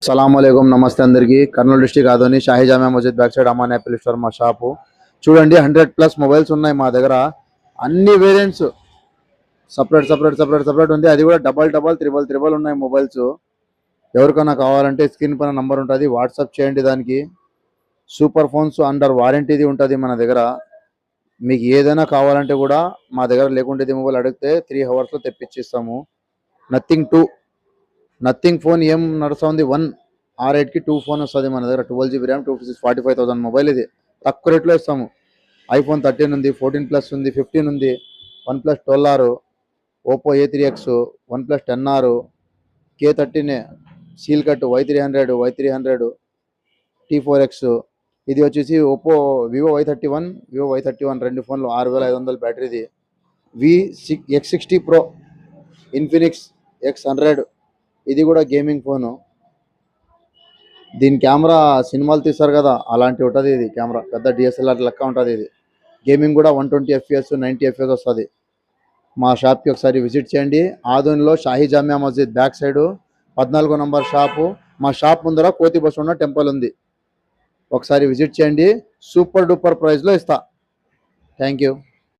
సలాంవాలేకుం నమస్తే అందరికీ. Kurnool district Adoni Shahi Jamia Masjid back side Aman Apple store మా షాపు. చూడండి 100+ మొబైల్స్ ఉన్నాయి మా దగ్గర. అన్ని వేరియంట్స్ సపరేట్ ఉంది. అది కూడా డబల్ ఉన్నాయి మొబైల్స్. ఎవరికైనా కావాలంటే స్క్రీన్ పైన నంబర్ ఉంటుంది, వాట్సాప్ చేయండి. దానికి సూపర్ ఫోన్స్ అండర్ వారంటీది ఉంటుంది మన దగ్గర. మీకు ఏదైనా కావాలంటే కూడా మా దగ్గర లేకుంటే మొబైల్ అడిగితే 3 అవర్స్లో తెప్పించిస్తాము. నథింగ్ ఫోన్ ఏం నడుస్తుంది 1 R8కి 2 ఫోన్ వస్తుంది మన దగ్గర. 12GB RAM 45,000 mobile. ఇది తక్కువ రేట్లో ఇస్తాము. iPhone 13 ఉంది, 14+ ఉంది, 15 ఉంది, OnePlus 12R, Oppo A3X, OnePlus 10R, K13, seal cut Y300 T4X. ఇది వచ్చేసి Vivo Y31 రెండు ఫోన్లు 6500 బ్యాటరీది. X60 Pro, Infinix X100, ఇది కూడా గేమింగ్ ఫోను. దీని కెమెరా సినిమాలు తీస్తారు కదా అలాంటి ఉంటుంది. ఇది కెమెరా పెద్ద DSLR లెక్క ఉంటుంది. ఇది గేమింగ్ కూడా 120 FPS 90 FPS వస్తుంది. మా షాప్కి ఒకసారి విజిట్ చేయండి. ఆదోనిలో Shahi Jamia Masjid back side 14 number shop. మా షాప్ ముందర కోతి బసవన్న టెంపుల్ ఉంది. ఒకసారి విజిట్ చేయండి. సూపర్ డూపర్ ప్రైస్లో ఇస్తా. Thank you.